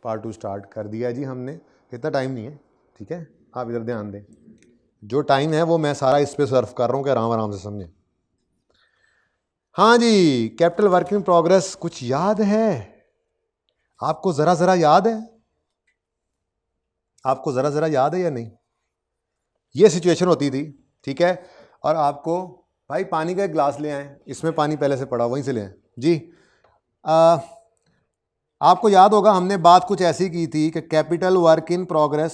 Part 2 start कर दिया जी हमने, इतना टाइम नहीं है, ठीक है। आप इधर ध्यान दें, जो टाइम है वो मैं सारा इस पे सर्व कर रहा हूँ कि आराम आराम से समझें। हाँ जी, कैपिटल वर्क इन प्रोग्रेस कुछ याद है आपको? जरा जरा याद है आपको? जरा जरा याद है या नहीं? ये सिचुएशन होती थी, ठीक है, और आपको भाई पानी का एक ग्लास ले आए, इसमें पानी पहले से पड़ा वहीं से ले आए जी। आपको याद होगा हमने बात कुछ ऐसी की थी कि कैपिटल वर्क इन प्रोग्रेस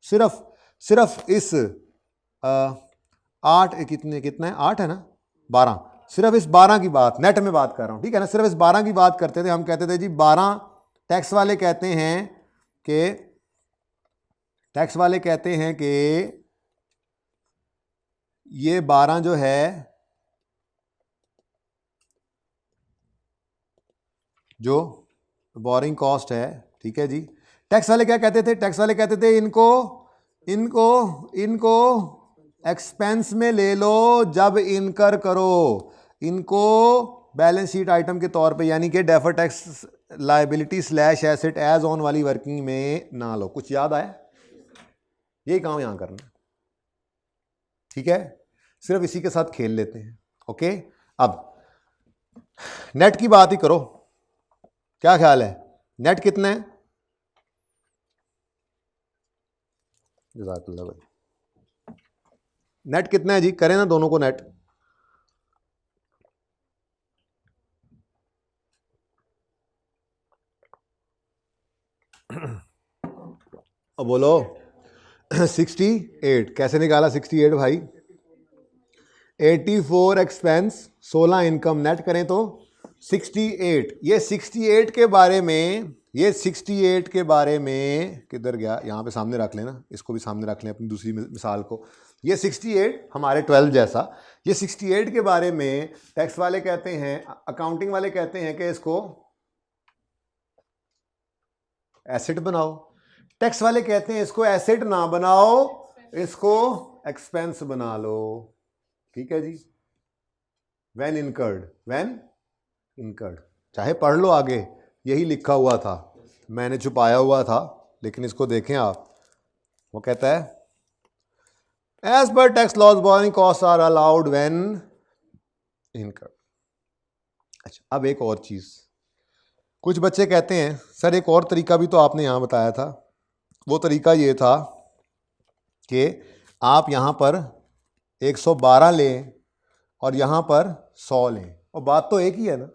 सिर्फ इस 8 कितने हैं, 8 है ना, 12, सिर्फ इस 12 की बात नेट में बात कर रहा हूं, ठीक है ना, सिर्फ इस 12 की बात करते थे। हम कहते थे जी 12, टैक्स वाले कहते हैं कि ये 12 जो है जो बोरिंग कॉस्ट है, ठीक है जी। टैक्स वाले क्या कहते थे? टैक्स वाले कहते थे इनको एक्सपेंस में ले लो जब इनकर करो, इनको बैलेंस शीट आइटम के तौर पे, यानी कि defer tax liability slash asset as on वाली वर्किंग में ना लो। कुछ याद आया? यही काम यहां करना, ठीक है, सिर्फ इसी के साथ खेल लेते हैं। ओके, अब नेट की बात ही करो, क्या ख्याल है नेट कितना है? जज़ाकल्लाह भाई, नेट कितना है जी? करें ना दोनों को नेट। अब बोलो 68 कैसे निकाला? 68 भाई, 84 एक्सपेंस, 16 इनकम, नेट करें तो 68। ये 68 के बारे में, ये 68 के बारे में किधर गया? यहाँ पे सामने रख लेना, इसको भी सामने रख लें अपनी दूसरी मिसाल को। ये 68 हमारे 12 जैसा, ये 68 के बारे में टैक्स वाले कहते हैं, अकाउंटिंग वाले कहते हैं कि इसको एसेट बनाओ, टैक्स वाले कहते हैं इसको एसेट ना बनाओ, इसको एक्सपेंस बना लो, ठीक है जी। व्हेन इनकर्ड, चाहे पढ़ लो आगे, यही लिखा हुआ था, मैंने छुपाया हुआ था, लेकिन इसको देखें आप। वो कहता है एज पर tax laws borrowing cost are allowed when incurred. अच्छा, अब एक और चीज, कुछ बच्चे कहते हैं सर एक और तरीका भी तो आपने यहां बताया था। वो तरीका ये था कि आप यहां पर 112 लें और यहां पर 100 लें, और बात तो एक ही है ना,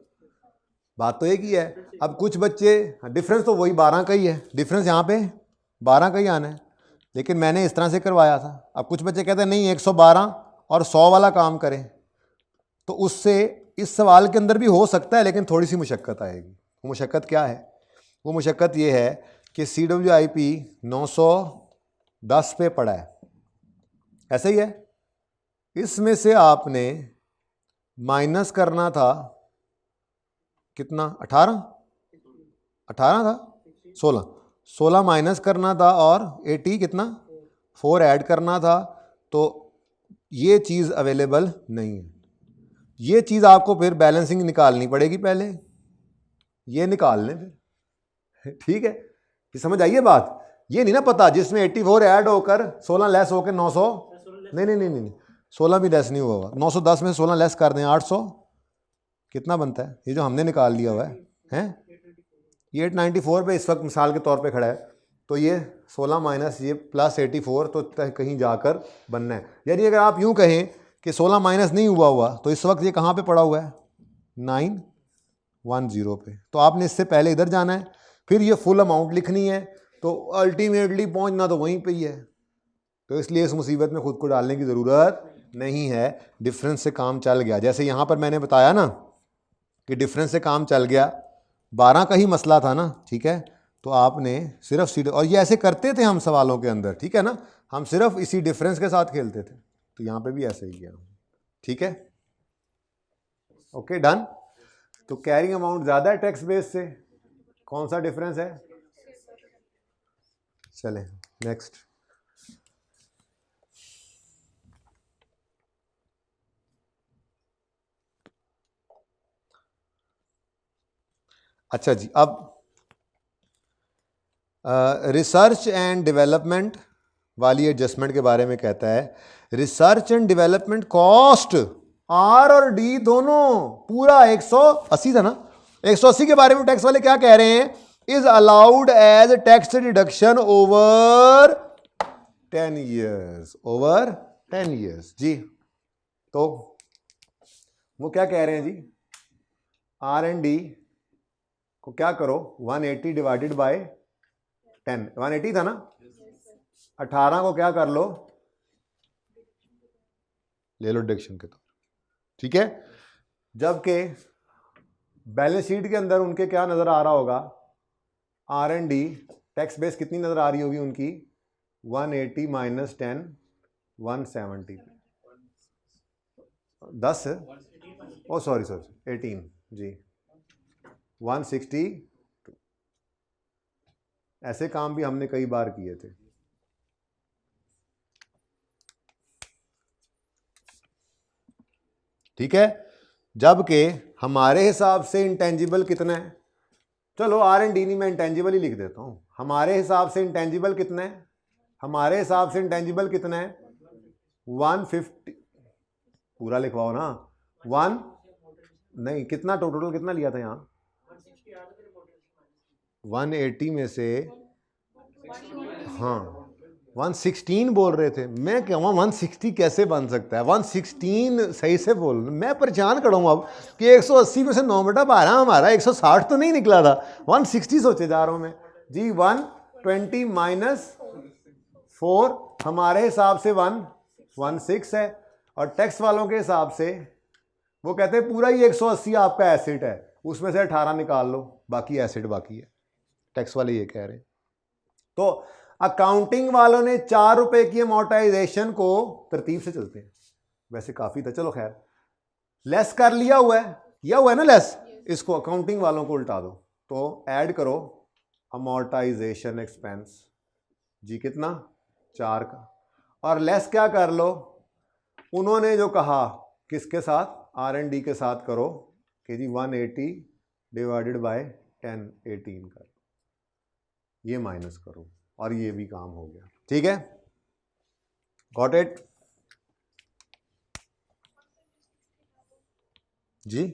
बात तो एक ही है। अब कुछ बच्चे, डिफरेंस तो वही 12 का ही है, डिफरेंस यहाँ पे 12 का ही आना है, लेकिन मैंने इस तरह से करवाया था। अब कुछ बच्चे कहते हैं नहीं 112 और 100 वाला काम करें, तो उससे इस सवाल के अंदर भी हो सकता है, लेकिन थोड़ी सी मुशक्क़त आएगी। वो मुशक्क़त क्या है? वो मुशक्क़त ये है कि CWIP 910 पे पड़ा है, ऐसे ही है, इसमें से आपने माइनस करना था कितना? 18 था, 16 माइनस करना था, और 80 कितना? 4 ऐड करना था। तो ये चीज़ अवेलेबल नहीं है, ये चीज़ आपको फिर बैलेंसिंग निकालनी पड़ेगी, पहले ये निकाल लें फिर, ठीक है। ये समझ आइए बात, ये नहीं ना पता जिसमें 84 ऐड होकर 16 लेस होकर 900, नहीं 16 भी लेस नहीं हुआ, 910 में 16 लेस कर दें 800, कितना बनता है? ये जो हमने निकाल लिया हुआ है ये 894 पे इस वक्त मिसाल के तौर पे खड़ा है, तो ये 16 माइनस ये प्लस 84 तो कहीं जाकर बनना है। यानी अगर आप यूं कहें कि 16 माइनस नहीं हुआ तो इस वक्त ये कहाँ पे पड़ा हुआ है? 910 पे। तो आपने इससे पहले इधर जाना है, फिर ये फुल अमाउंट लिखनी है, तो अल्टीमेटली पहुंचना तो वहीं पे ही है। तो इसलिए इस मुसीबत में खुद को डालने की ज़रूरत नहीं है, डिफरेंस से काम चल गया। जैसे यहाँ पर मैंने बताया ना कि डिफरेंस से काम चल गया, 12 का ही मसला था ना, ठीक है, तो आपने सिर्फ सीधे, और ये ऐसे करते थे हम सवालों के अंदर, ठीक है ना, हम सिर्फ इसी डिफरेंस के साथ खेलते थे, तो यहाँ पे भी ऐसे ही किया, ठीक है, ओके डन। तो कैरिंग अमाउंट ज़्यादा है टैक्स बेस से, कौन सा डिफरेंस है? चलें नेक्स्ट। अच्छा जी, अब रिसर्च एंड डेवलपमेंट वाली एडजस्टमेंट के बारे में कहता है। Research and development cost R और डी दोनों पूरा 180 था ना, 180 के बारे में टैक्स वाले क्या कह रहे हैं, is allowed as tax deduction over 10 years, over 10 years जी। तो वो क्या कह रहे हैं जी, आर एंड डी को क्या करो, 180 डिवाइडेड बाय 10, 180 था ना, 18 को क्या कर लो, ले लो डिडक्शन के तौर, ठीक है। जबकि बैलेंस शीट के अंदर उनके क्या नजर आ रहा होगा, R and D tax base कितनी नजर आ रही होगी उनकी, 180 माइनस 10, 170, 10, ओ सॉरी 18 जी, 160। ऐसे काम भी हमने कई बार किए थे। ठीक है, जबकि हमारे हिसाब से इंटेंजिबल कितना है, चलो आर एंड डी नहीं, मैं इंटेंजिबल ही लिख देता हूं। हमारे हिसाब से इंटेंजिबल कितना है, हमारे हिसाब से इंटेंजिबल कितना है, 150, पूरा लिखवाओ ना, 1 नहीं, कितना टोटल कितना लिया था यहाँ, 180 में से, हाँ 116 बोल रहे थे, मैं कहूँ 160 कैसे बन सकता है, 116 सही से बोल, मैं परेशान करूँ अब कि 180 में से 9/12 हमारा 160 तो नहीं निकला था, 160 सोचे जा रहा हूँ मैं जी। 120 माइनस 4 हमारे हिसाब से 116 है, और टैक्स वालों के हिसाब से वो कहते हैं पूरा ही 180 आपका एसेट है, उसमें से 18 निकाल लो, बाकी एसेट बाकी है, टैक्स वाले ये कह रहे हैं। तो अकाउंटिंग वालों ने 4 रुपए की अमोर्टाइजेशन को, तरतीब से चलते हैं, वैसे काफी था, चलो खैर, लेस कर लिया हुआ है, किया हुआ है ना लेस, इसको अकाउंटिंग वालों को उल्टा दो, तो ऐड करो अमोर्टाइजेशन एक्सपेंस जी, कितना 4 का, और लेस क्या कर लो, उन्होंने जो कहा किसके साथ, आर एंड डी के साथ करो कि जी 180 डिवाइडेड बाय 10, 18 कर, ये माइनस करो, और ये भी काम हो गया, ठीक है, गॉट इट जी।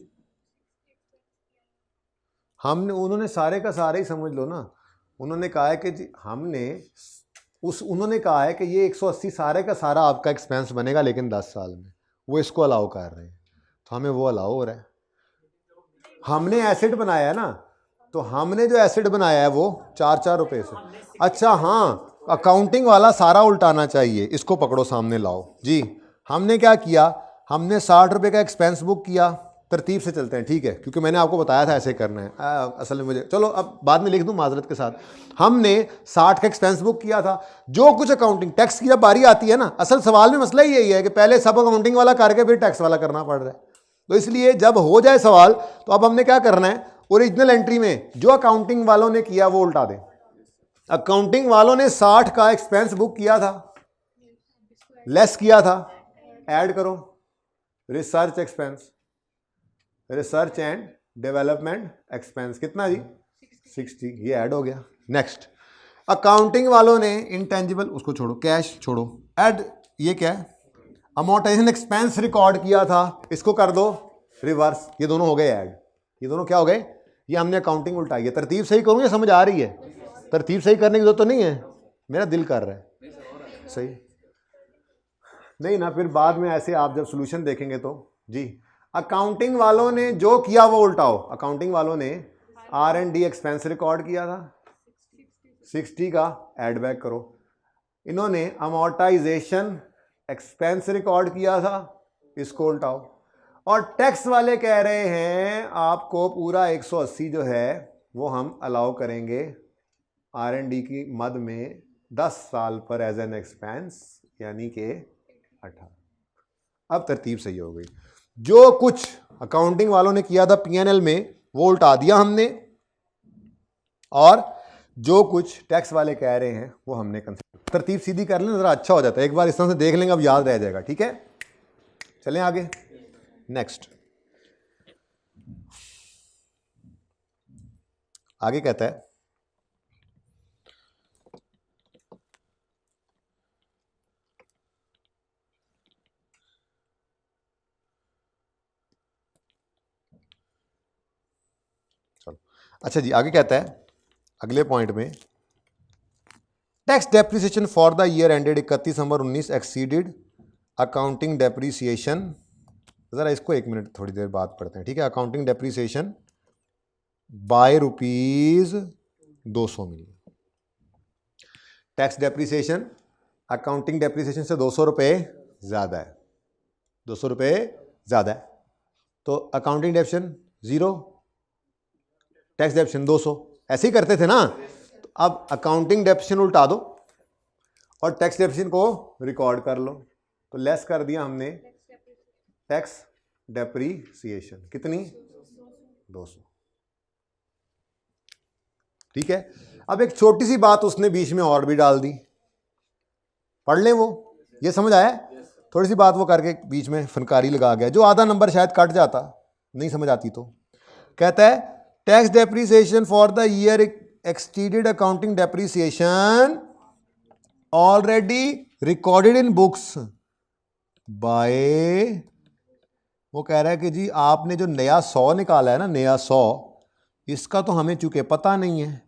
हमने, उन्होंने सारे का सारे ही समझ लो ना, उन्होंने कहा है कि जी हमने उन्होंने कहा है कि ये 180 सारे का सारा आपका एक्सपेंस बनेगा, लेकिन 10 साल में, वो इसको अलाउ कर रहे हैं, तो हमें वो अलाउ हो रहा है। हमने एसेट बनाया है ना, तो हमने जो एसेट बनाया है वो 4-4 रुपए से, अच्छा हाँ, अकाउंटिंग वाला सारा उल्टाना चाहिए, इसको पकड़ो सामने लाओ जी। हमने क्या किया, हमने 60 रुपए का एक्सपेंस बुक किया, तरतीब से चलते हैं, ठीक है, क्योंकि मैंने आपको बताया था ऐसे करना है, असल में मुझे, चलो अब बाद में लिख दूं माजरत के साथ। हमने 60 का एक्सपेंस बुक किया था, जो कुछ अकाउंटिंग टैक्स की जब बारी आती है ना, असल सवाल में मसला ही यही है कि पहले सब अकाउंटिंग वाला करके फिर टैक्स वाला करना पड़ रहा है, तो इसलिए जब हो जाए सवाल, तो अब हमने क्या करना है, ओरिजिनल एंट्री में जो अकाउंटिंग वालों ने किया वो उल्टा दें। अकाउंटिंग वालों ने 60 का एक्सपेंस बुक किया था, लेस किया था, ऐड करो research expense, research and development expense कितना जी, 60, ये ऐड हो गया। नेक्स्ट, अकाउंटिंग वालों ने इंटेंजिबल, उसको छोड़ो, कैश छोड़ो, ऐड, ये क्या है, अमोर्टाइजेशन एक्सपेंस रिकॉर्ड किया था, इसको कर दो रिवर्स, ये दोनों हो गए ऐड, ये दोनों क्या हो गए, ये हमने अकाउंटिंग उल्टाई है। तरतीब सही करूँ या समझ आ रही है, तरतीब सही करने की जरूरत तो नहीं है, मेरा दिल कर रहा है सही नहीं ना, फिर बाद में ऐसे आप जब सोल्यूशन देखेंगे तो जी। अकाउंटिंग वालों ने जो किया वो उल्टाओ, अकाउंटिंग वालों ने R and D expense record किया था, 60 का ऐड बैक करो, इन्होंने अमोर्टाइजेशन एक्सपेंस रिकॉर्ड किया था, इसको उल्टाओ, और टैक्स वाले कह रहे हैं आपको पूरा 180 जो है वो हम अलाउ करेंगे आर एंड डी की मद में 10 साल पर एज एन एक्सपेंस, यानी कि 18। अब तरतीब सही हो गई, जो कुछ अकाउंटिंग वालों ने किया था पीएनएल में वो उल्टा दिया हमने, और जो कुछ टैक्स वाले कह रहे हैं वो हमने कंसिडर। तरतीब सीधी कर लें, जरा अच्छा हो जाता है, एक बार इस तरह से देख लेंगे, अब याद रह जाएगा, ठीक है। चलें आगे, नेक्स्ट, आगे कहता है चलो अच्छा जी, आगे कहता है अगले पॉइंट में, tax depreciation for the year ended 31 December 19 exceeded accounting depreciation. जरा इसको एक मिनट थोड़ी देर बाद पढ़ते हैं, ठीक है। Accounting depreciation by ₹200 million. Tax depreciation accounting depreciation से 200 रुपये ज़्यादा है, 200 रुपये ज़्यादा है, तो अकाउंटिंग डेप्रिसिएशन 0, टैक्स डेप्रिसिएशन 200, ऐसे ही करते थे ना। तो अब अकाउंटिंग डेप्रिसिएशन उल्टा दो और टैक्स डेप्रिसिएशन को रिकॉर्ड कर लो, तो लेस कर दिया हमने टैक्स डेप्रिसिएशन, कितनी 200, ठीक है। अब एक छोटी सी बात उसने बीच में और भी डाल दी, पढ़ लें वो, ये समझ आया? थोड़ी सी बात वो करके बीच में फनकारी लगा गया, जो आधा नंबर शायद कट जाता, नहीं समझ आती तो। कहता है tax depreciation for the year exceeded accounting depreciation already recorded in books by, वो कह रहा है कि जी आपने जो नया 100 निकाला है ना, नया 100, इसका तो हमें चूंकि पता नहीं है।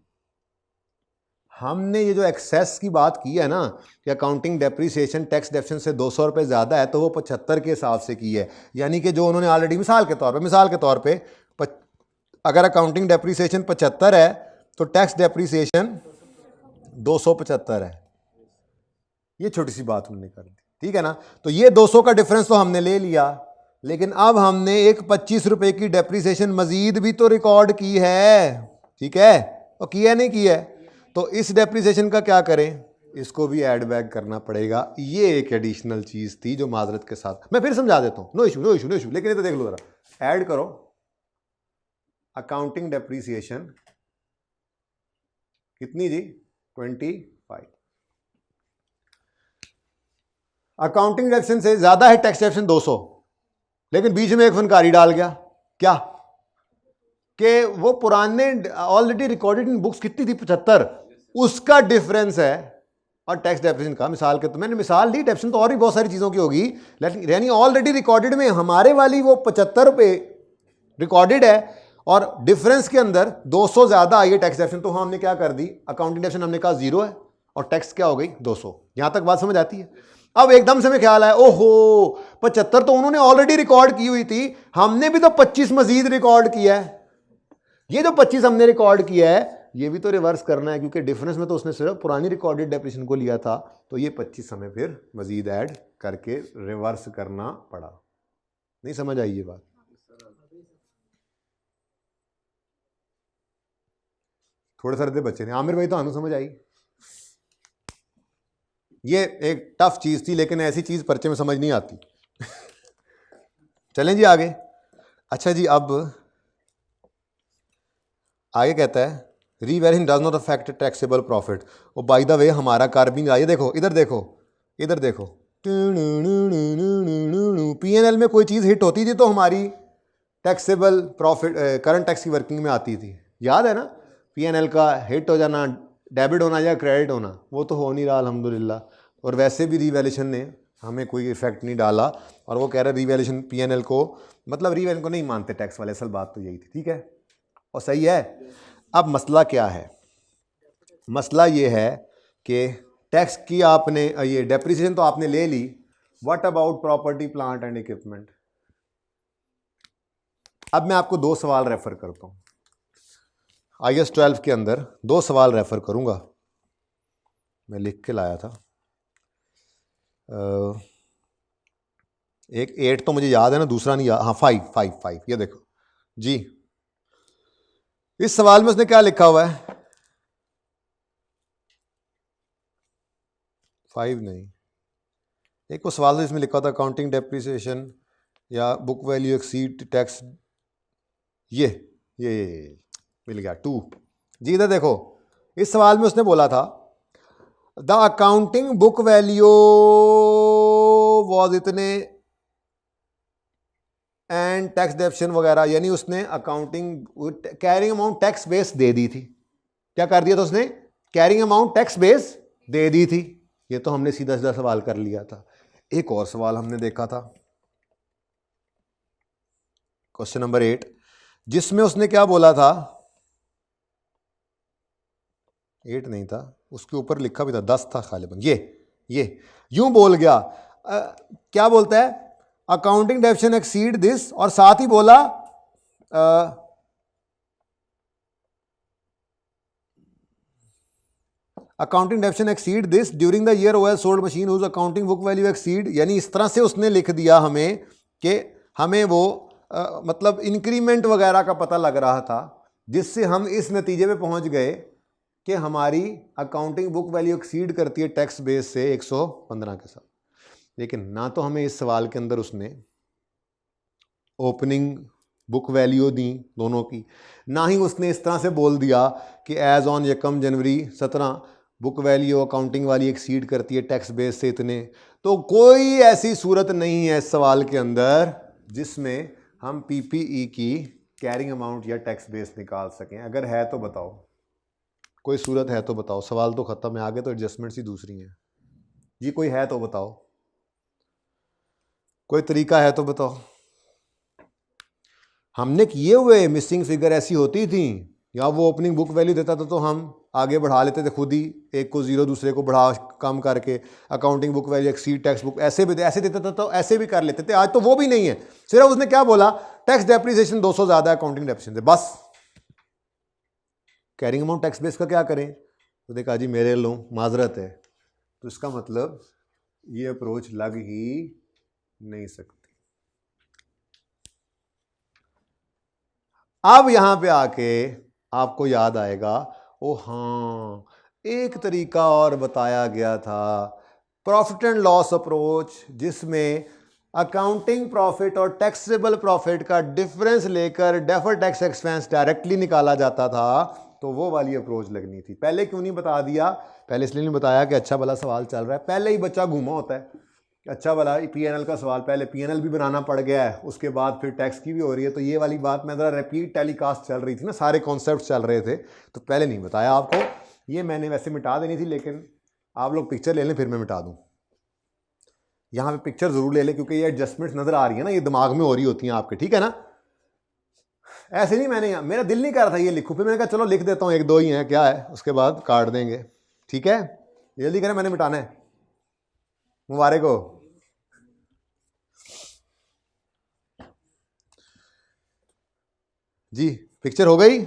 हमने ये जो एक्सेस की बात की है ना कि अकाउंटिंग डेप्रिसिएशन टैक्स डेप्रिसिएशन से 200 रुपये ज़्यादा है, तो वो 75 के हिसाब से की है। यानी कि जो उन्होंने ऑलरेडी मिसाल के तौर पे अगर अकाउंटिंग डेप्रिसिएशन 75 है तो टैक्स डेप्रिसिएशन 275 है। ये छोटी सी बात उन्होंने कर दी, ठीक है ना। तो ये 200 का डिफरेंस तो हमने ले लिया, लेकिन अब हमने एक 25 रुपए की डेप्रिसिएशन मजीद भी तो रिकॉर्ड की है, ठीक है। तो की है नहीं की है, तो इस डेप्रिसिएशन का क्या करें, इसको भी ऐड बैक करना पड़ेगा। ये एक एडिशनल चीज थी जो माजरत के साथ मैं फिर समझा देता हूं, no issue no issue no issue, लेकिन ये तो देख लो जरा, ऐड करो अकाउंटिंग डेप्रिसिएशन कितनी जी 25, अकाउंटिंग डेप्रिसिएशन से ज्यादा है टैक्स डेप्रिसिएशन 200, लेकिन बीच में एक फनकारी डाल गया, क्या कि वो पुराने ऑलरेडी रिकॉर्डेड इन बुक्स कितनी थी 75, उसका डिफरेंस है और टैक्स डेप्रिसिएशन का। मिसाल के तो मैंने मिसाल दी, डेप्रिसिएशन तो और भी बहुत सारी चीजों की होगी, लेकिन यानी ऑलरेडी रिकॉर्डेड में हमारे वाली वो 75 रुपए रिकॉर्डेड है और डिफरेंस के अंदर 200 ज्यादा आई है टैक्स डेप्रिसिएशन, तो हमने क्या कर दी, अकाउंटिंग डेप्रिसिएशन हमने कहा 0 है और टैक्स क्या हो गई 200। यहां तक बात समझ आती है? अब एकदम से मैं ख्याल आया, ओहो 75 तो उन्होंने ऑलरेडी रिकॉर्ड की हुई थी, हमने भी तो 25 मजीद रिकॉर्ड किया है। ये जो 25 हमने रिकॉर्ड किया है ये भी तो रिवर्स करना है, क्योंकि डिफरेंस में तो उसने सिर्फ पुरानी रिकॉर्डेड डेप्रिसिएशन को लिया था, तो ये 25 हमें फिर मजीद ऐड करके रिवर्स करना पड़ा। नहीं समझ आई ये बात? थोड़े सारे बच्चे ने, आमिर भाई तो हमें समझ आई। ये एक टफ चीज थी, लेकिन ऐसी चीज पर्चे में समझ नहीं आती। चलें जी आगे। अच्छा जी, अब आगे कहता है revaluation does not affect taxable profit. और बाय द वे हमारा कार्बिंग आइए देखो, इधर देखो, इधर देखो, पीएनएल में कोई चीज़ हिट होती थी तो हमारी टैक्सेबल प्रॉफिट करंट टैक्स की वर्किंग में आती थी, याद है ना। पीएनएल का हिट हो जाना, डेबिट होना या क्रेडिट होना, वो तो हो नहीं रहा अल्हम्दुलिल्लाह। और वैसे भी रीवैल्यूएशन ने हमें कोई इफेक्ट नहीं डाला, और वो कह रहे रीवैल्यूएशन पीएनएल को, मतलब रीवैल्यूएशन को नहीं मानते टैक्स वाले, असल बात तो यही थी, ठीक है और सही है। अब मसला क्या है, मसला ये है कि टैक्स की आपने ये डेप्रिसिएशन तो आपने ले ली, what about property plant and equipment. अब मैं आपको 2 सवाल रेफर करता हूं, IAS 12 के अंदर 2 सवाल रेफर करूंगा, मैं लिख के लाया था। एक 8 तो मुझे याद है ना, दूसरा नहीं याद, हाँ 5। ये देखो जी, इस सवाल में उसने क्या लिखा हुआ है, 5 नहीं, एक वो सवाल इसमें लिखा था अकाउंटिंग डेप्रिसिएशन या बुक वैल्यू एक्सीड टैक्स, ये मिल गया 2 जी। इधर देखो, इस सवाल में उसने बोला था the accounting book value was इतने एंड टैक्स डेप्शन वगैरह, यानी उसने accounting carrying amount tax base दे दी थी। क्या कर दिया था उसने? कैरिंग अमाउंट टैक्स बेस दे दी थी। ये तो हमने सीधा सीधा सवाल कर लिया था। एक और सवाल हमने देखा था, क्वेश्चन नंबर 8, जिसमें उसने क्या बोला था, 8 नहीं था, उसके ऊपर लिखा भी था 10 था खालिबन, ये यूं बोल गया, क्या बोलता है, अकाउंटिंग डेप्शन एक्सीड दिस, और साथ ही बोला accounting depreciation exceed this during the year OL sold machine whose accounting book value exceed, यानी इस तरह से उसने लिख दिया हमें कि हमें वो मतलब इंक्रीमेंट वगैरह का पता लग रहा था, जिससे हम इस नतीजे पे पहुंच गए कि हमारी अकाउंटिंग बुक वैल्यू एक्सीड करती है टैक्स बेस से 115 के साथ। लेकिन ना तो हमें इस सवाल के अंदर उसने ओपनिंग बुक वैल्यू दी दोनों की, ना ही उसने इस तरह से बोल दिया कि as on 1 January 17 book value accounting वाली एक्सीड करती है टैक्स बेस से इतने। तो कोई ऐसी सूरत नहीं है इस सवाल के अंदर जिसमें हम पीपीई की कैरिंग अमाउंट या टैक्स बेस निकाल सकें। अगर है तो बताओ, कोई सूरत है तो बताओ। सवाल तो खत्म है, आगे तो एडजस्टमेंट्स ही दूसरी हैं जी। कोई है तो बताओ, कोई तरीका है तो बताओ। हमने किए हुए मिसिंग फिगर ऐसी होती थी, या वो ओपनिंग बुक वैल्यू देता था तो हम आगे बढ़ा लेते थे खुद ही, एक को जीरो दूसरे को बढ़ा कम करके, accounting book value exceed tax book, ऐसे भी ऐसे देता था तो ऐसे भी कर लेते थे। आज तो वो भी नहीं है, सिर्फ उसने क्या बोला, टैक्स डेप्रिसिएशन 200 ज्यादा है अकाउंटिंग डेप्रिसिएशन से, बस। कैरिंग अमाउंट टैक्स बेस का क्या करें? तो देखा जी मेरे लो माजरत है, तो इसका मतलब ये अप्रोच लग ही नहीं सकती। अब यहां पे आके आपको याद आएगा, ओ हाँ, एक तरीका और बताया गया था, प्रॉफिट एंड लॉस अप्रोच, जिसमें अकाउंटिंग प्रॉफिट और टैक्सेबल प्रॉफिट का डिफरेंस लेकर डेफर्ड टैक्स एक्सपेंस डायरेक्टली निकाला जाता था। तो वो वाली अप्रोच लगनी थी। पहले क्यों नहीं बता दिया? पहले इसलिए नहीं बताया कि अच्छा भला सवाल चल रहा है, पहले ही बच्चा घूमा होता है। अच्छा भला पीएनएल का सवाल, पहले पीएनएल भी बनाना पड़ गया है, उसके बाद फिर टैक्स की भी हो रही है। तो ये वाली बात मैं ज़रा रिपीट टेलीकास्ट चल रही थी ना, सारे कॉन्सेप्ट चल रहे थे, तो पहले नहीं बताया आपको। ये मैंने वैसे मिटा देनी थी, लेकिन आप लोग पिक्चर ले लें फिर मैं मिटा दूँ। यहाँ पे पिक्चर ज़रूर ले लें, क्योंकि ये एडजस्टमेंट्स नज़र आ रही है ना, ये दिमाग में हो रही होती हैं आपके, ठीक है ना। ऐसे नहीं, मैंने मेरा दिल नहीं कर रहा था ये लिखूँ, फिर मैंने कहा चलो लिख देता हूँ, एक दो ही हैं, क्या है, उसके बाद काट देंगे, ठीक है। जल्दी करें, मैंने मिटाना है। मुबारक हो जी। पिक्चर हो गई?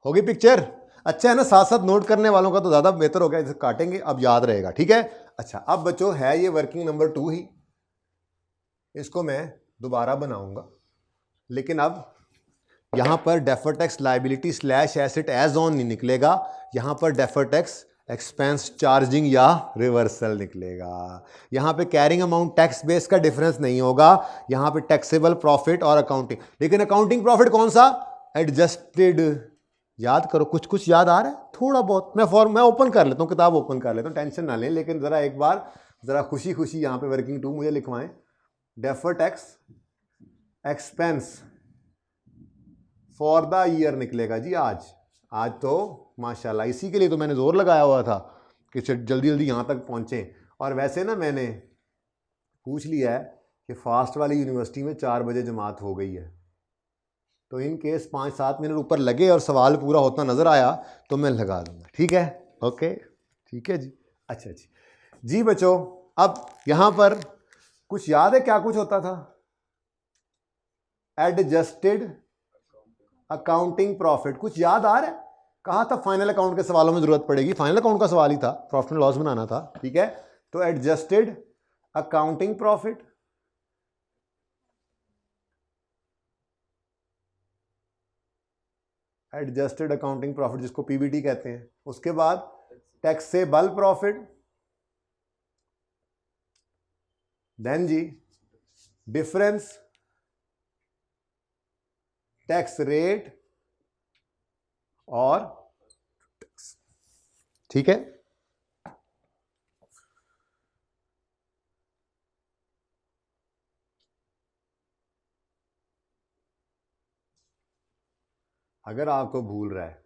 होगी पिक्चर? अच्छा है ना, साथ साथ नोट करने वालों का तो ज़्यादा बेहतर हो गया, इसे काटेंगे अब याद रहेगा, ठीक है। अच्छा, अब बच्चों है ये वर्किंग नंबर 2 ही, इसको मैं दोबारा बनाऊंगा, लेकिन अब यहां पर deferred tax liability slash asset as on नहीं निकलेगा, यहां पर डेफर्ड टैक्स एक्सपेंस चार्जिंग या रिवर्सल निकलेगा। यहां पे कैरिंग अमाउंट टैक्स बेस का डिफरेंस नहीं होगा, यहां पे टैक्सेबल प्रॉफिट और अकाउंटिंग। लेकिन अकाउंटिंग प्रॉफिट कौन सा? एडजस्टेड। याद करो, कुछ कुछ याद आ रहा है थोड़ा बहुत? मैं ओपन कर लेता हूँ, किताब ओपन कर लेता हूँ, टेंशन ना लें, लेकिन जरा एक बार जरा खुशी खुशी यहाँ पे वर्किंग 2 मुझे लिखवाएं। Deferred tax expense for the year निकलेगा जी आज तो माशाल्लाह, इसी के लिए तो मैंने जोर लगाया हुआ था कि जल्दी जल्दी यहाँ तक पहुँचे। और वैसे ना मैंने पूछ लिया है कि फास्ट वाली यूनिवर्सिटी में 4 बजे जमात हो गई है, तो इन केस 5-7 मिनट ऊपर लगे और सवाल पूरा होता नज़र आया तो मैं लगा दूंगा, ठीक है। ओके, ठीक है जी। अच्छा जी बच्चों, अब यहाँ पर कुछ याद है क्या कुछ होता था? एडजस्टेड अकाउंटिंग प्रॉफिट, कुछ याद आ रहा है? कहा था फाइनल अकाउंट के सवालों में जरूरत पड़ेगी, फाइनल अकाउंट का सवाल ही था, प्रॉफिट एंड लॉस बनाना था, ठीक है। तो adjusted accounting profit, adjusted accounting profit जिसको पीबीटी कहते हैं। उसके बाद टैक्सेबल प्रॉफिट, देन जी डिफरेंस टैक्स रेट और ठीक है। अगर आपको भूल रहा है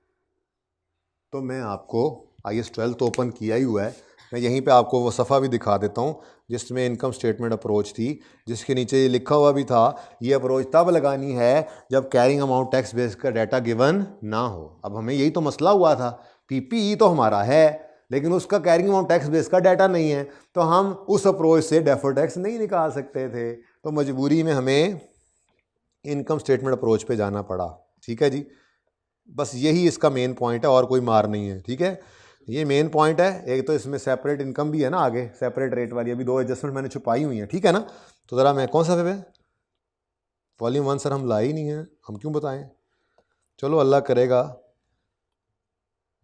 तो मैं आपको IAS 12 तो ओपन किया ही हुआ है, मैं यहीं पे आपको वो सफ़ा भी दिखा देता हूँ जिसमें इनकम स्टेटमेंट अप्रोच थी, जिसके नीचे ये लिखा हुआ भी था ये अप्रोच तब लगानी है जब कैरिंग अमाउंट टैक्स बेस का डाटा गिवन ना हो। अब हमें यही तो मसला हुआ था, PPE तो हमारा है लेकिन उसका कैरिंग अमाउंट टैक्स बेस का डाटा नहीं है, तो हम उस अप्रोच से डेफर्ड टैक्स नहीं निकाल सकते थे, तो मजबूरी में हमें इनकम स्टेटमेंट अप्रोच पे जाना पड़ा। ठीक है जी, बस यही इसका मेन पॉइंट है और कोई मार नहीं है। ठीक है, ये मेन पॉइंट है। एक तो इसमें सेपरेट इनकम भी है ना, आगे सेपरेट रेट वाली, अभी 2 एडजस्टमेंट मैंने छुपाई हुई हैं। ठीक है ना, तो ज़रा मैं कौन सा पे वॉल्यूम 1 सर हम ला ही नहीं है, हम क्यों बताएं। चलो अल्लाह करेगा,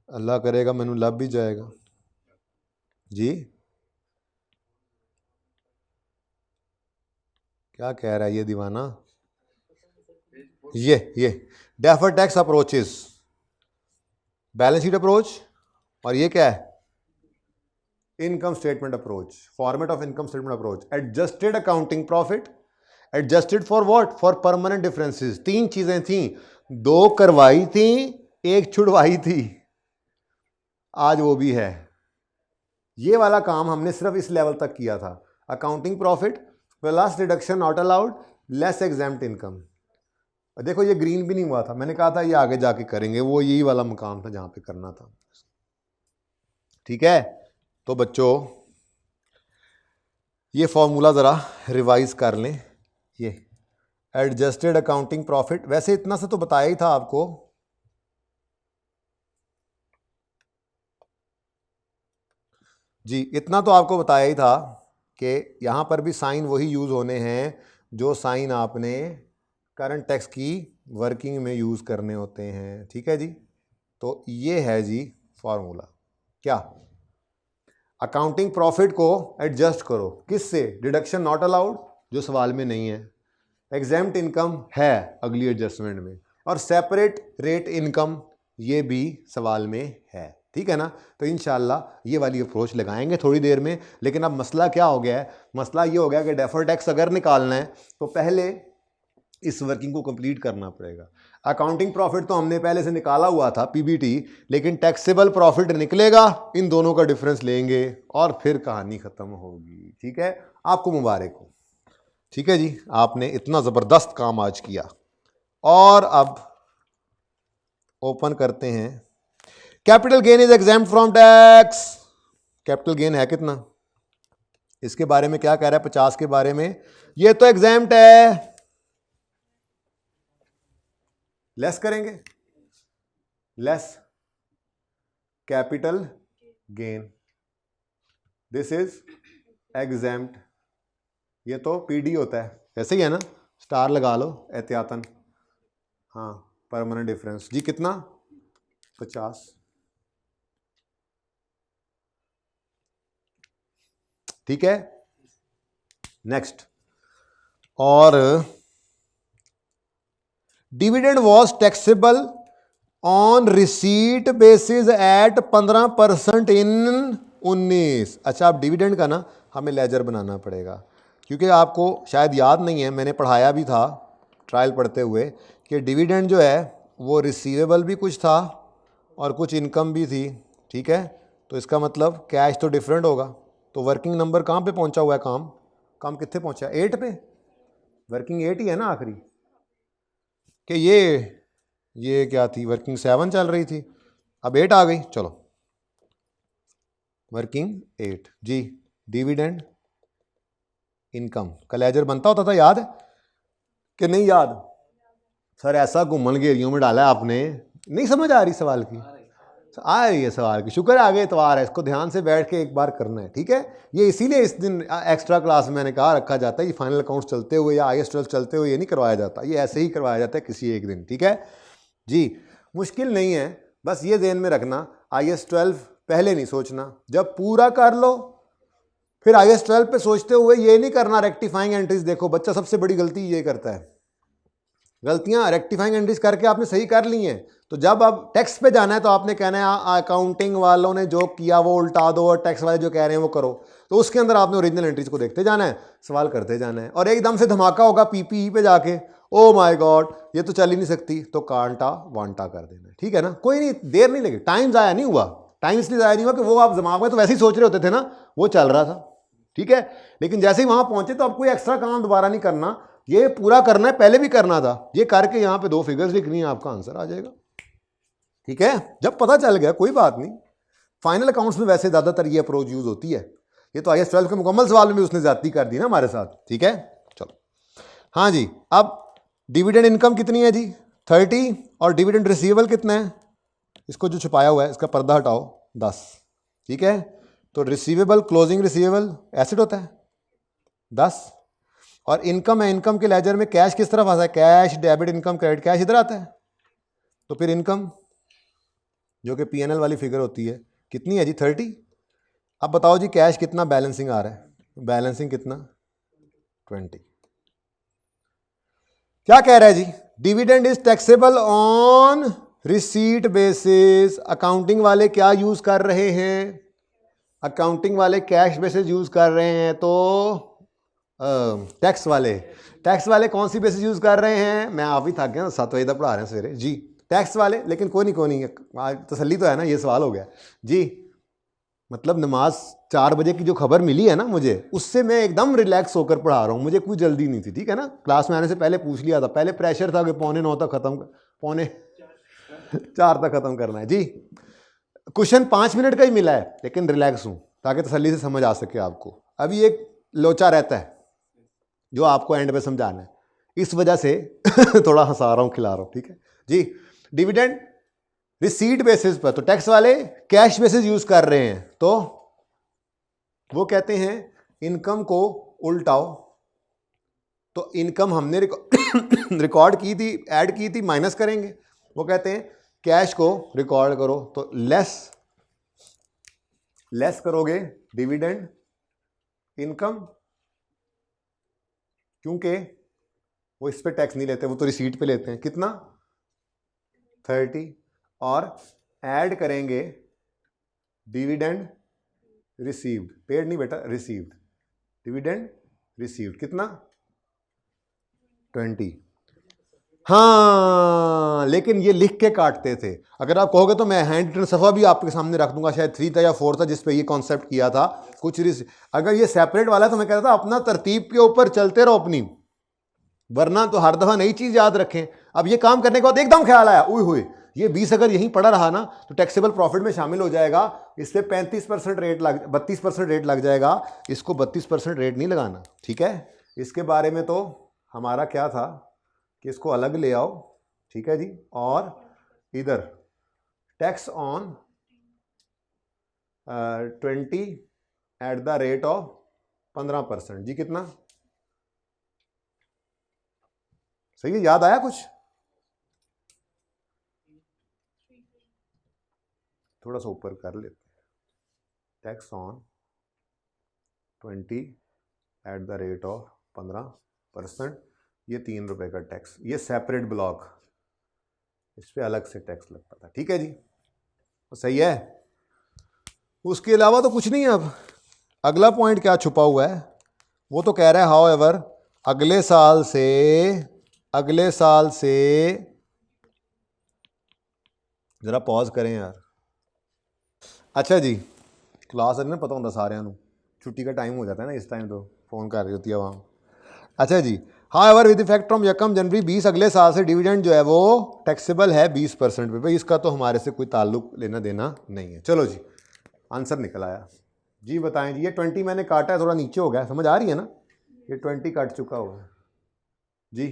अल्लाह करेगा मैनू लब भी जाएगा जी। क्या कह रहा है ये दीवाना। ये deferred tax approaches, balance sheet approach, और ये क्या है, income statement approach, format of income statement approach. Adjusted accounting profit, adjusted for what, for permanent differences. 3 चीजें थी, 2 करवाई थी, 1 छुड़वाई थी, आज वो भी है। ये वाला काम हमने सिर्फ इस लेवल तक किया था, accounting profit plus deduction not allowed less exempt income. देखो ये ग्रीन भी नहीं हुआ था, मैंने कहा था ये आगे जाके करेंगे, वो यही वाला मुकाम था जहां पे करना था। ठीक है, तो बच्चों ये फॉर्मूला ज़रा रिवाइज कर लें। ये एडजस्टेड अकाउंटिंग प्रॉफिट, वैसे इतना सा तो बताया ही था आपको, जी इतना तो आपको बताया ही था कि यहां पर भी साइन वही यूज़ होने हैं जो साइन आपने करंट टैक्स की वर्किंग में यूज़ करने होते हैं। ठीक है जी, तो ये है जी फॉर्मूला। क्या, अकाउंटिंग प्रॉफिट को एडजस्ट करो किससे, डिडक्शन नॉट अलाउड जो सवाल में नहीं है, एग्जाम्प्ट इनकम है अगली एडजस्टमेंट में, और सेपरेट रेट इनकम ये भी सवाल में है। ठीक है ना, तो इंशाल्लाह ये वाली अप्रोच लगाएंगे थोड़ी देर में। लेकिन अब मसला क्या हो गया है, मसला ये हो गया कि डेफर्ड टैक्स अगर निकालना है तो पहले इस वर्किंग को कंप्लीट करना पड़ेगा। अकाउंटिंग प्रॉफिट तो हमने पहले से निकाला हुआ था PBT, लेकिन टैक्सेबल प्रॉफिट निकलेगा, इन दोनों का डिफरेंस लेंगे और फिर कहानी खत्म होगी। ठीक है, आपको मुबारक हो। ठीक है जी, आपने इतना ज़बरदस्त काम आज किया। और अब ओपन करते हैं, capital gain is exempt from tax. Capital gain है कितना, इसके बारे में क्या कह रहा है, 50 के बारे में, ये तो एग्जाम्प्ट है, लेस करेंगे, less capital gain, this is exempt. ये तो PD होता है, ऐसे ही है ना, स्टार लगा लो एहतियातन। हाँ, परमानेंट डिफरेंस जी कितना, 50। ठीक है, नेक्स्ट, और dividend was taxable on receipt basis at 15% in 19। अच्छा, अब डिविडेंड का ना हमें लेजर बनाना पड़ेगा, क्योंकि आपको शायद याद नहीं है, मैंने पढ़ाया भी था ट्रायल पढ़ते हुए कि डिविडेंड जो है वो रिसीवेबल भी कुछ था और कुछ इनकम भी थी। ठीक है, तो इसका मतलब कैश तो डिफरेंट होगा। तो वर्किंग नंबर कहाँ पे पहुंचा हुआ है, काम कितने पहुंचा, 8 पे, वर्किंग 8 ही है ना आखिरी, कि ये क्या थी, वर्किंग 7 चल रही थी, अब 8 आ गई। चलो वर्किंग 8 जी, डिविडेंड इनकम का लेजर बनता होता था, याद है कि नहीं याद। सर ऐसा घुमन घेरियों में डाला है आपने, नहीं समझ आ रही सवाल की, आ रही है सवाल की, शुक्र है आगे इतवार है, इसको ध्यान से बैठ के एक बार करना है। ठीक है, ये इसीलिए इस दिन एक्स्ट्रा क्लास में मैंने कहा रखा जाता है, ये फाइनल अकाउंट्स चलते हुए या IAS 12 चलते हुए ये नहीं करवाया जाता, ये ऐसे ही करवाया जाता है किसी एक दिन। ठीक है जी, मुश्किल नहीं है, बस ये ध्यान में रखना, IAS 12 पहले नहीं सोचना, जब पूरा कर लो फिर IAS 12 पे सोचते हुए ये नहीं करना रेक्टिफाइंग एंट्रीज। देखो बच्चा सबसे बड़ी गलती ये करता है, गलतियां रेक्टिफाइंग एंट्रीज करके आपने सही कर ली हैं, तो जब अब टैक्स पे जाना है तो आपने कहना है अकाउंटिंग वालों ने जो किया वो उल्टा दो और टैक्स वाले जो कह रहे हैं वो करो। तो उसके अंदर आपने ओरिजिनल एंट्रीज को देखते जाना है, सवाल करते जाना है, और एकदम से धमाका होगा PPE पे जाके, ओ माय गॉड ये तो चल ही नहीं सकती, तो कांटा वांटा कर देना, ठीक है ना, कोई नहीं, देर नहीं लगी, टाइम ज़ाया नहीं हुआ, टाइम इसलिए ज़ाया नहीं हुआ कि वो आप दिमाग में तो वैसे ही सोच रहे होते थे ना, वो चल रहा था, ठीक है, लेकिन जैसे ही वहां पहुंचे तो अब कोई एक्स्ट्रा काम दोबारा नहीं करना, ये पूरा करना है, पहले भी करना था, ये करके यहाँ पे 2 फिगर्स लिखनी है, आपका आंसर आ जाएगा, ठीक है, जब पता चल गया कोई बात नहीं। फाइनल अकाउंट्स में वैसे ज़्यादातर ये अप्रोच यूज होती है, ये तो IAS 12 के मुकम्मल सवाल में भी उसने ज्यादती कर दी ना हमारे साथ, ठीक है, चलो हाँ जी। अब डिविडेंड इनकम कितनी है जी 30, और डिविडेंड रिसीवेबल कितना है, इसको जो छुपाया हुआ है इसका पर्दा हटाओ 10, ठीक है, तो रिसीवेबल क्लोजिंग रिसीवेबल एसेट होता है 10, और इनकम है, इनकम के लेजर में कैश किस तरफ आता है, cash debit income credit cash इधर आता है, तो फिर इनकम जो कि P&L वाली फिगर होती है कितनी है जी 30। अब बताओ जी कैश कितना बैलेंसिंग आ रहा है, बैलेंसिंग कितना 20। क्या कह रहा है जी, dividend is taxable on receipt basis, accounting वाले क्या यूज कर रहे हैं, अकाउंटिंग वाले कैश बेसिस यूज कर रहे हैं, तो टैक्स वाले कौन सी बेसिस यूज कर रहे हैं, मैं आप ही थक गया 7 बजे तक पढ़ा रहे हैं सवेरे जी, टैक्स वाले, लेकिन कोई नहीं तसल्ली तो है ना, ये सवाल हो गया जी, मतलब नमाज 4 बजे की जो खबर मिली है ना मुझे, उससे मैं एकदम रिलैक्स होकर पढ़ा रहा हूँ, मुझे कोई जल्दी नहीं थी, ठीक है ना, क्लास में आने से पहले पूछ लिया था, पहले प्रेशर था कि 8:45 तक खत्म, 3:45 तक खत्म करना है जी, क्वेश्चन 5 मिनट का ही मिला है, लेकिन रिलैक्स हूँ ताकि तसल्ली से समझ आ सके आपको, अभी एक लोचा रहता है जो आपको एंड पे समझाना है, इस वजह से थोड़ा हंसा रहा हूँ खिला रहा हूँ, ठीक है जी। डिविडेंड रिसीट बेसिस पर, तो टैक्स वाले कैश बेसिस यूज कर रहे हैं, तो वो कहते हैं इनकम को उल्टाओ, तो इनकम हमने रिकॉर्ड की थी, ऐड की थी, माइनस करेंगे, वो कहते हैं कैश को रिकॉर्ड करो, तो लेस करोगे डिविडेंड इनकम, क्योंकि वो इस पे टैक्स नहीं लेते, वो तो रिसीट पे लेते हैं, कितना 30, और ऐड करेंगे डिविडेंड रिसीव्ड, पेड नहीं बेटा रिसीव्ड, डिविडेंड रिसीव्ड कितना 20। हाँ लेकिन ये लिख के काटते थे, अगर आप कहोगे तो मैं हैंड रिटन सफ़ा भी आपके सामने रख दूंगा, शायद 3 था या 4 था जिस पे ये कॉन्सेप्ट किया था कुछ, अगर ये सेपरेट वाला है तो मैं कहता था अपना तरतीब के ऊपर चलते रहो अपनी, वरना तो हर दफा नई चीज याद रखें। अब ये काम करने के बाद एकदम ख्याल आया उई हुई ये 20 अगर यहीं पड़ा रहा ना तो टैक्सेबल प्रॉफिट में शामिल हो जाएगा, इस पे 32% रेट 32% रेट लग जाएगा, इसको 32% रेट नहीं लगाना, ठीक है। इसके बारे में तो हमारा क्या था कि इसको अलग ले आओ, ठीक है जी, और इधर tax on 20 at the rate of 15% जी, कितना सही है, याद आया कुछ, थोड़ा सा ऊपर कर लेते हैं, tax on 20 at the rate of 15%, ये 3 रुपए का टैक्स, ये सेपरेट ब्लॉक, इस पे अलग से टैक्स लगता था, ठीक है जी, तो सही है। उसके अलावा तो कुछ नहीं है। अब अगला पॉइंट क्या छुपा हुआ है, वो तो कह रहा है हाउ एवर अगले साल से जरा पॉज करें यार, अच्छा जी क्लास ना पता होता सारे छुट्टी का टाइम हो जाता है ना, इस टाइम तो फ़ोन कर रही होती है वहाँ। अच्छा जी, हाँ एवर विद इफेक्ट फ्रॉम 1 जनवरी 20 अगले साल से डिविडेंड जो है वो टैक्सेबल है 20% पे, भाई इसका तो हमारे से कोई ताल्लुक लेना देना नहीं है। चलो जी आंसर निकल आया जी, बताएं जी, ये 20 मैंने काटा है, थोड़ा नीचे हो गया, समझ आ रही है ना, ये 20 कट चुका हुआ है जी।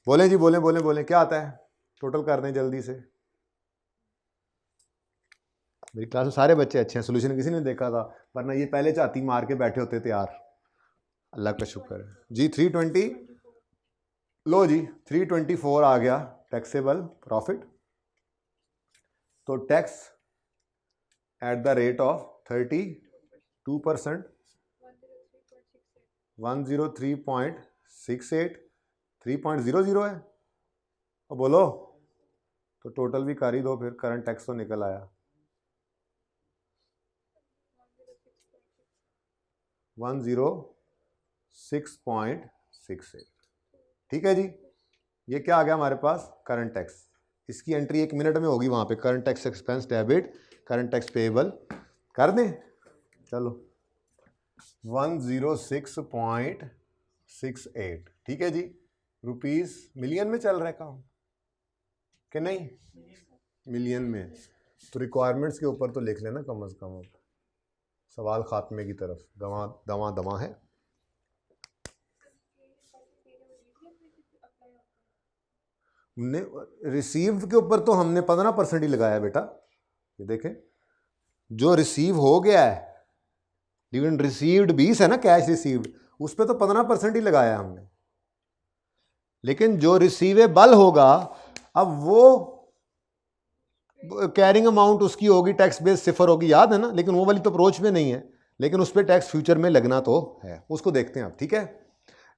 बोलें जी, बोलें क्या आता है, टोटल कर दें जल्दी से, मेरी क्लास में सारे बच्चे अच्छे हैं, सोल्यूशन किसी ने देखा था, वरना ये पहले चाहती मार के बैठे होते थे यार, अल्लाह का शुक्र है जी। 320 लो जी, 324 आ गया टैक्सेबल प्रॉफिट, तो tax at the rate of 32%, 103.68, 3.00 है, और बोलो तो टोटल भी कर ही दो, फिर करंट टैक्स तो निकल आया 106.68, ठीक है जी, ये क्या आ गया हमारे पास, करंट टैक्स। इसकी एंट्री 1 मिनट में होगी वहाँ पे, current tax expense debit, current tax payable कर दें। चलो 106.68, ठीक है जी, रुपीस मिलियन में चल रहा है काम कि नहीं, मिलियन में। तो रिक्वायरमेंट्स के ऊपर तो लिख लेना कम से कम, सवाल खात्मे की तरफ दवा दवा दवा है। हमने रिसीव के ऊपर तो हमने 15% ही लगाया बेटा, ये देखें जो रिसीव हो गया है, डिविडेंड रिसीव्ड 20 है ना, कैश रिसीव्ड, उस पर तो 15% ही लगाया हमने। लेकिन जो रिसीवेबल होगा, अब वो कैरिंग अमाउंट उसकी होगी, टैक्स बेस 0 होगी, याद है ना, लेकिन वो वाली तो अप्रोच में नहीं है, लेकिन उस पर टैक्स फ्यूचर में लगना तो है, उसको देखते हैं अब। ठीक है,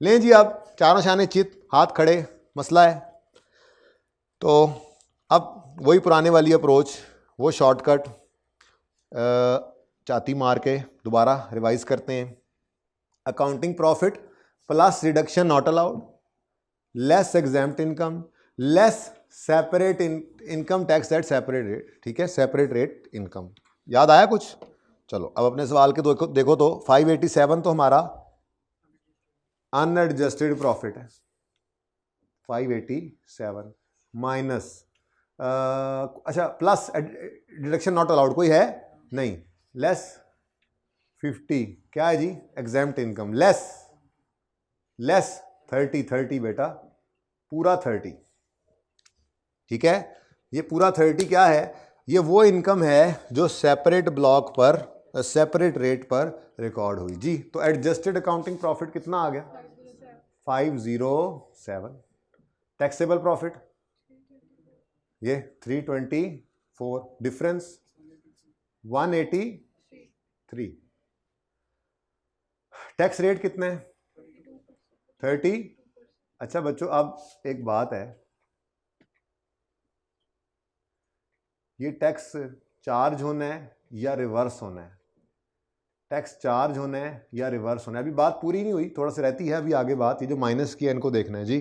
लें जी, अब चारों शाने चित, हाथ खड़े, मसला है। तो अब वही पुराने वाली अप्रोच, वो शॉर्टकट चाती मार के दोबारा रिवाइज करते हैं। Accounting profit plus reduction not allowed, less exempt income, less separate income tax at separate rate. ठीक है, सेपरेट रेट इनकम, याद आया कुछ? चलो अब अपने सवाल के देखो तो 587 तो हमारा अनएडजस्टेड प्रॉफिट है, 587 माइनस अच्छा प्लस डिडक्शन नॉट अलाउड कोई है नहीं, लेस 50 क्या है जी, एग्जाम्प्ट इनकम, लेस 30 बेटा, पूरा 30। ठीक है, ये पूरा 30 क्या है, ये वो इनकम है जो सेपरेट ब्लॉक पर, सेपरेट रेट पर रिकॉर्ड हुई जी। तो एडजस्टेड अकाउंटिंग प्रॉफिट कितना आ गया, 507। टैक्सेबल प्रॉफिट ये 324, डिफरेंस 183। टैक्स रेट कितना है, 30। अच्छा बच्चों, अब एक बात है, ये टैक्स चार्ज होना है या रिवर्स होना है, टैक्स चार्ज होना है या रिवर्स होना है, अभी बात पूरी नहीं हुई, थोड़ा सा रहती है अभी आगे बात। ये जो माइनस किया इनको देखना है जी,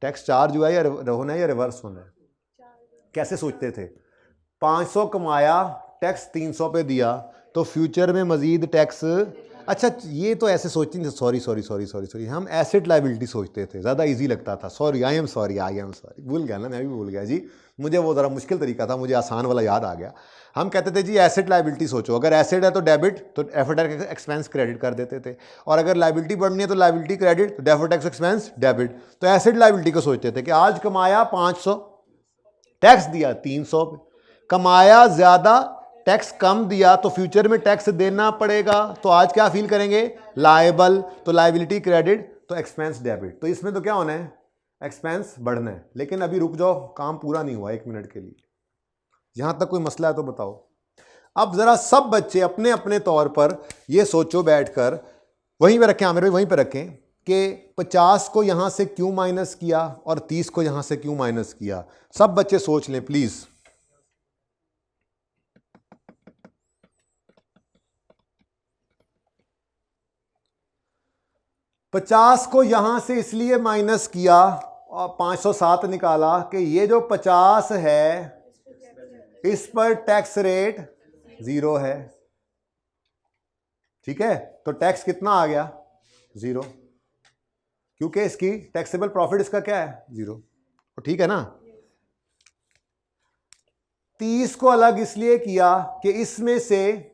टैक्स चार्ज हुआ है या होना है या रिवर्स होना है। कैसे सोचते थे, 500 कमाया, टैक्स 300 पे दिया, तो फ्यूचर में मजीद टैक्स, अच्छा ये तो ऐसे सोचते थे, सॉरी हम एसेट लायबिलिटी सोचते थे, ज़्यादा इजी लगता था, सॉरी आई एम सॉरी भूल गया ना, मैं भी भूल गया जी, मुझे वो ज़रा मुश्किल तरीका था, मुझे आसान वाला याद आ गया। हम कहते थे जी एसेट लायबिलिटी सोचो, अगर एसेट है तो डेबिट, तो डेफर्ड टैक्स एक्सपेंस क्रेडिट कर देते थे, और अगर लायबिलिटी बढ़नी है तो लायबिलिटी क्रेडिट, तो डेफर्ड टैक्स एक्सपेंस डेबिट। तो एसेट लायबिलिटी को सोचते थे कि आज कमाया 500, टैक्स दिया 300 पे, कमाया ज़्यादा, टैक्स कम दिया, तो फ्यूचर में टैक्स देना पड़ेगा, तो आज क्या फील करेंगे, लायबल, तो लायबिलिटी क्रेडिट, तो एक्सपेंस डेबिट। तो इसमें तो क्या होना है, एक्सपेंस बढ़ना है। लेकिन अभी रुक जाओ, काम पूरा नहीं हुआ, 1 मिनट के लिए, यहां तक कोई मसला है तो बताओ। अब जरा सब बच्चे अपने अपने तौर पर ये सोचो बैठकर, वहीं पे रखें, आमिर भाई वहीं पे रखें, कि 50 को यहां से क्यों माइनस किया और 30 को यहां से क्यों माइनस किया। सब बच्चे सोच लें प्लीज। पचास को यहां से इसलिए माइनस किया और 507 निकाला कि ये जो 50 है इस पर टैक्स रेट 0 है। ठीक है, तो टैक्स कितना आ गया, 0, क्योंकि इसकी टैक्सेबल प्रॉफिट इसका क्या है, 0। तो ठीक है ना। 30 को अलग इसलिए किया कि इसमें से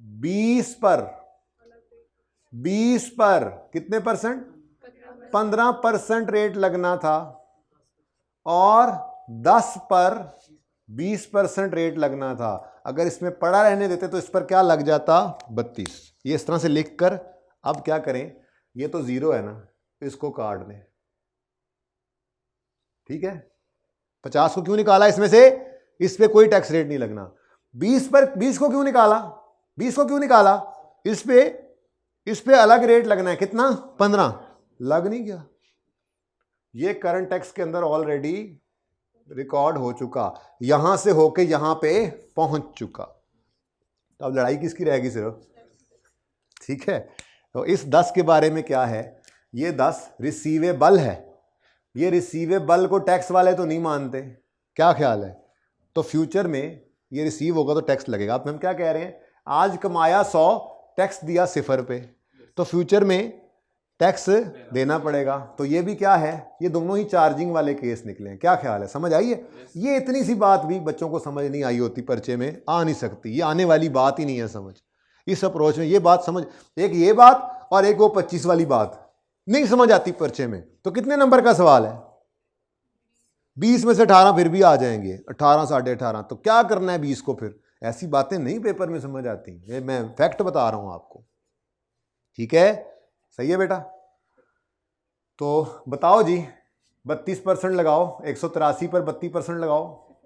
20 पर कितने परसेंट, 15% रेट लगना था, और 10 पर 20% रेट लगना था। अगर इसमें पड़ा रहने देते तो इस पर क्या लग जाता, 32। ये इस तरह से लिखकर अब क्या करें, ये तो 0 है ना, इसको काट दें। ठीक है, 50 को क्यों निकाला इसमें से, इस पे कोई टैक्स रेट नहीं लगना। 20 पर 20 को क्यों निकाला, 20 को क्यों निकाला, इस पे अलग रेट लगना है, कितना, 15, लग नहीं गया। ये करंट टैक्स के अंदर ऑलरेडी रिकॉर्ड हो चुका, यहां से होके यहां पे पहुंच चुका। तो अब लड़ाई किसकी रहेगी सिर्फ। ठीक है, तो इस 10 के बारे में क्या है, ये 10 रिसीवेबल है, ये रिसीवेबल को टैक्स वाले तो नहीं मानते, क्या ख्याल है? तो फ्यूचर में ये रिसीव होगा तो टैक्स लगेगा। अब हम क्या कह रहे हैं, आज कमाया 100, टैक्स दिया 0 पे, तो फ्यूचर में टैक्स देना पड़ेगा। तो ये भी क्या है, ये दोनों ही चार्जिंग वाले केस निकले हैं। क्या ख्याल है, समझ आई है? ये इतनी सी बात भी बच्चों को समझ नहीं आई होती, पर्चे में आ नहीं सकती, ये आने वाली बात ही नहीं है समझ। इस अप्रोच में ये बात समझ, एक ये बात और एक वो 25 वाली बात नहीं समझ आती पर्चे में। तो कितने नंबर का सवाल है? 20 में से 18 फिर भी आ जाएंगे, 18 साढ़े 18। तो क्या करना है 20 को? फिर ऐसी बातें नहीं पेपर में समझ आती, ये मैं फैक्ट बता रहा हूं आपको, ठीक है? सही है बेटा? तो बताओ जी, 32% लगाओ, 183 पर 32% लगाओ,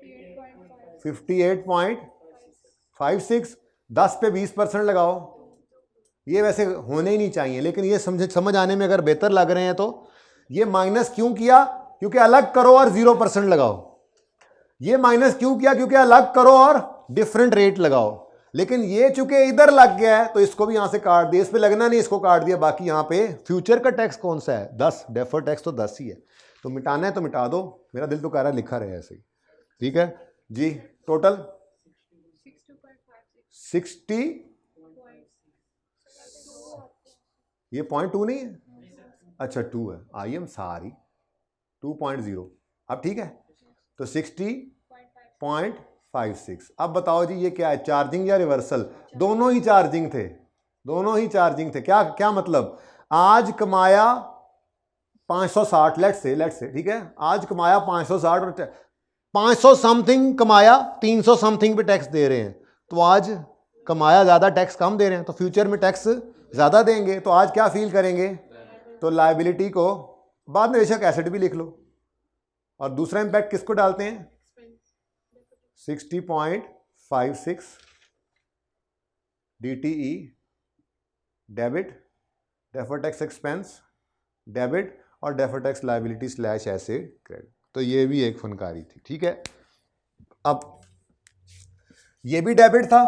58.56। 10 पे 20% लगाओ। ये वैसे होने ही नहीं चाहिए, लेकिन ये समझ आने में अगर बेहतर लग रहे हैं तो ये माइनस क्यों किया? क्योंकि अलग करो और 0% लगाओ। ये माइनस क्यों किया? क्योंकि अलग करो और डिफरेंट रेट लगाओ। लेकिन ये चूंकि इधर लग गया है तो इसको भी यहां से काट दिया, इस पे लगना नहीं, इसको काट दिया। बाकी यहां पे फ्यूचर का टैक्स कौन सा है? 10। डेफर्ड टैक्स तो 10 ही है। तो मिटाना है तो मिटा दो, मेरा दिल तो कह रहा है लिखा रहे ऐसे ही, ठीक है जी। टोटल 60, ये 0.2 नहीं है, अच्छा 2 है, आई एम सॉरी, 2.0। अब ठीक है, तो 60.56। अब बताओ जी ये क्या है, चार्जिंग या रिवर्सल? दोनों ही चार्जिंग थे, दोनों ही चार्जिंग थे। क्या क्या मतलब? आज कमाया 560, लेट्स से, ठीक है, आज कमाया 560 और 500 समथिंग कमाया, 300 समथिंग पे टैक्स दे रहे हैं। तो आज कमाया ज्यादा, टैक्स कम दे रहे हैं, तो फ्यूचर में टैक्स ज्यादा देंगे। तो आज क्या फील करेंगे? तो लायबिलिटी को बाद में बेशक एसेट भी लिख लो। और दूसरा इंपैक्ट किसको डालते हैं? 60.56 DTE debit, deferred tax expense debit, और deferred tax liability slash asset credit. तो ये भी एक फनकारी थी, ठीक है। अब ये भी डेबिट था,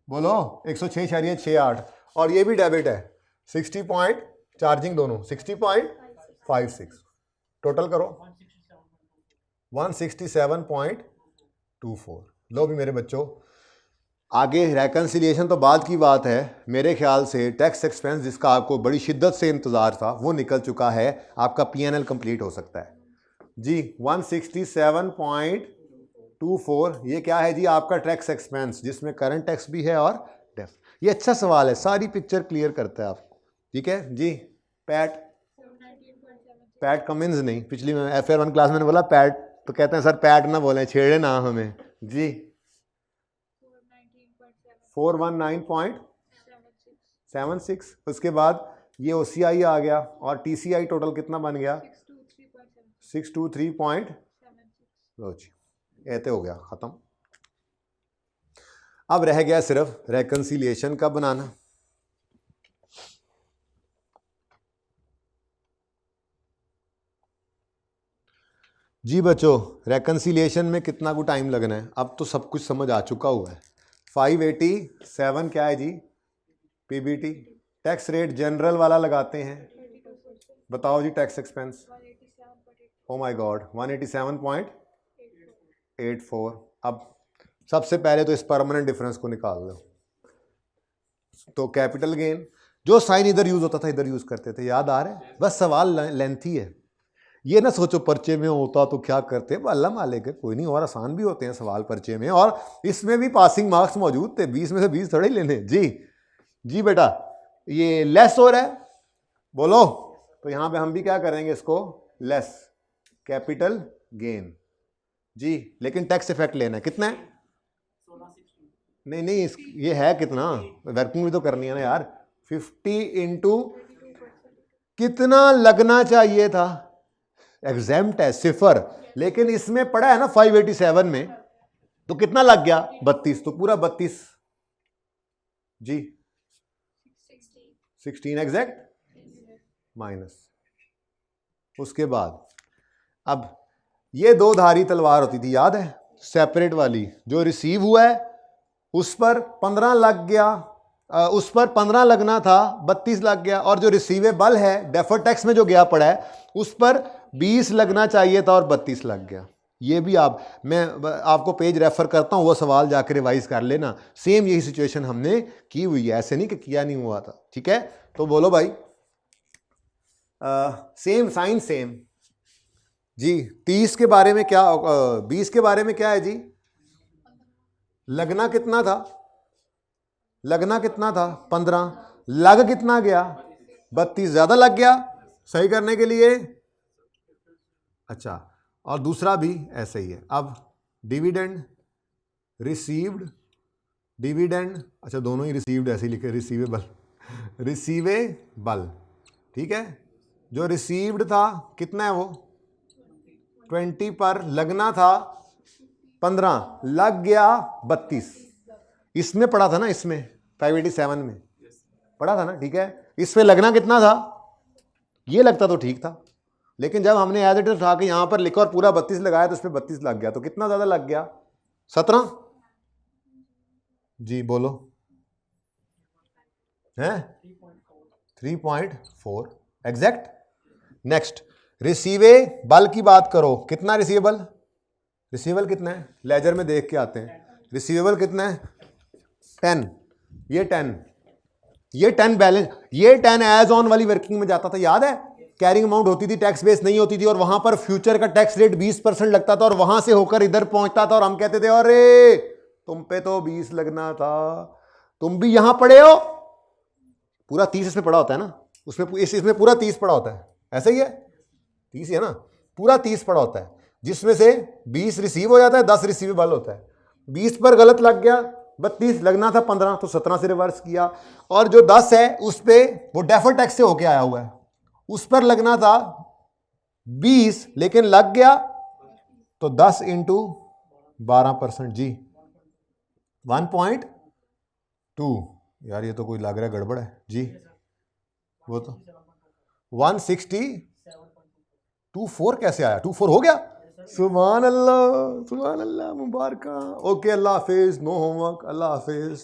बोलो 106.68, और ये भी डेबिट है 60 पॉइंट, चार्जिंग दोनों 60.56। टोटल करो 167.24। लो भी मेरे बच्चों, आगे रेकन्सिलिएशन तो बाद की बात है। मेरे ख्याल से टैक्स एक्सपेंस जिसका आपको बड़ी शिद्दत से इंतजार था वो निकल चुका है, आपका PNL कंप्लीट हो सकता है जी। 167.24 ये क्या है जी? आपका टैक्स एक्सपेंस, जिसमें करंट टैक्स भी है और डेफ। ये अच्छा सवाल है, सारी पिक्चर क्लियर करता है आपको, ठीक है जी। पैट कमिंस नहीं, पिछली में FR1 क्लास में बोला पैट, तो कहते हैं सर पैट ना बोलें, छेड़े ना हमें जी। 419.76। उसके बाद ये OCI आ गया, और TCI टोटल कितना बन गया? 623. लो जी, ऐसे हो गया खत्म। अब रह गया सिर्फ रेकन्सिलिएशन का बनाना। जी बच्चों, रेकन्सिलिएशन में कितना को टाइम लगना है? अब तो सब कुछ समझ आ चुका हुआ है। 587 क्या है जी? PBT। टैक्स रेट जनरल वाला लगाते हैं, बताओ जी। Tax expense, oh my god, 187.84। अब सबसे पहले तो इस परमानेंट डिफरेंस को निकाल लो। तो कैपिटल गेन, जो साइन इधर यूज होता था इधर यूज करते थे, याद आ रहा है? बस सवाल लेंथी है, ये ना सोचो पर्चे में होता तो क्या करते, अल्लाह मालिक है, कोई नहीं, और आसान भी होते हैं सवाल पर्चे में, और इसमें भी पासिंग मार्क्स मौजूद थे, 20 में से 20 थोड़े लेने जी। जी बेटा, ये लेस हो रहा है, बोलो, तो यहां पे हम भी क्या करेंगे, इसको लेस कैपिटल गेन जी। लेकिन टैक्स इफेक्ट लेना है, कितना है? नहीं, ये है कितना, वर्किंग भी तो करनी है ना यार। 50 इंटू कितना लगना चाहिए था? एग्जेम्प्ट है 0, लेकिन इसमें पड़ा है ना 587 में, तो कितना लग गया? 32, तो पूरा 32 जी। 16 एग्जैक्ट माइनस। उसके बाद अब ये दो धारी तलवार होती थी, याद है? सेपरेट वाली, जो रिसीव हुआ है उस पर 15 लग गया, उस पर 15 लगना था, 32 लग गया। और जो रिसीवेबल है डेफर्ड टैक्स में जो गया पड़ा है उस पर 20 लगना चाहिए था और 32 लग गया। ये भी मैं आपको पेज रेफर करता हूँ, वो सवाल जाकर रिवाइज कर लेना। सेम यही सिचुएशन हमने की हुई है, ऐसे नहीं कि किया नहीं हुआ था। ठीक है, तो बोलो भाई सेम साइन सेम जी। 30 के बारे में क्या, 20 के बारे में क्या है जी? लगना कितना था? लगना कितना था? 15। लग कितना गया? 32। ज्यादा लग गया सही करने के लिए। अच्छा, और दूसरा भी ऐसे ही है। अब डिविडेंड रिसीव्ड, डिविडेंड, अच्छा दोनों ही रिसीव्ड ऐसे ही लिखे, रिसीवेबल, रिसीवेबल। ठीक है, जो रिसीव्ड था कितना है वो 20 पर, लगना था 15, लग गया 32। इसमें पढ़ा था ना, इसमें 587 में पढ़ा था ना। ठीक है, इसमें लगना कितना था? ये लगता तो ठीक था, लेकिन जब हमने एज इट इज उठा के यहां पर लिखा और पूरा 32 लगाया तो उसमें 32 लग गया। तो कितना ज्यादा लग गया? 17 जी। बोलो हैं 3.4 एग्जैक्ट। नेक्स्ट, रिसीवेबल की बात करो। कितना रिसीवेबल? रिसीवेबल कितना है? लेजर में देख के आते हैं। रिसीवेबल कितना है? 10। ये 10, ये 10 बैलेंस, ये 10 एज ऑन वाली वर्किंग में जाता था, याद है? कैरिंग अमाउंट होती थी, टैक्स बेस नहीं होती थी, और वहां पर फ्यूचर का टैक्स रेट 20% लगता था और वहां से होकर इधर पहुंचता था और हम कहते थे अरे तुम पे तो 20 लगना था। तुम भी यहां पढ़े हो, पूरा 30 इसमें पड़ा होता है ना, उसमें इसमें पूरा 30 पड़ा होता है, ऐसा ही है, 30 है ना, पूरा 30 पड़ा होता है, जिसमें से 20 रिसीव हो जाता है, 10 रिसीवेबल होता है। 20 पर गलत लग गया, 32 लगना था 15, तो 17 से रिवर्स किया। और जो 10 है उस पे वो डेफर्ड टैक्स से होके आया हुआ है, उस पर लगना था 20 लेकिन लग गया, तो 10 इंटू 12% जी 1.2। यार ये तो कोई लग रहा है गड़बड़ है जी। वो तो 160.24 कैसे आया? 24 हो गया? सुभान अल्लाह, सुभान अल्लाह, मुबारक। ओके, अल्लाह हाफिज, नो होमवर्क, अल्लाह हाफिज।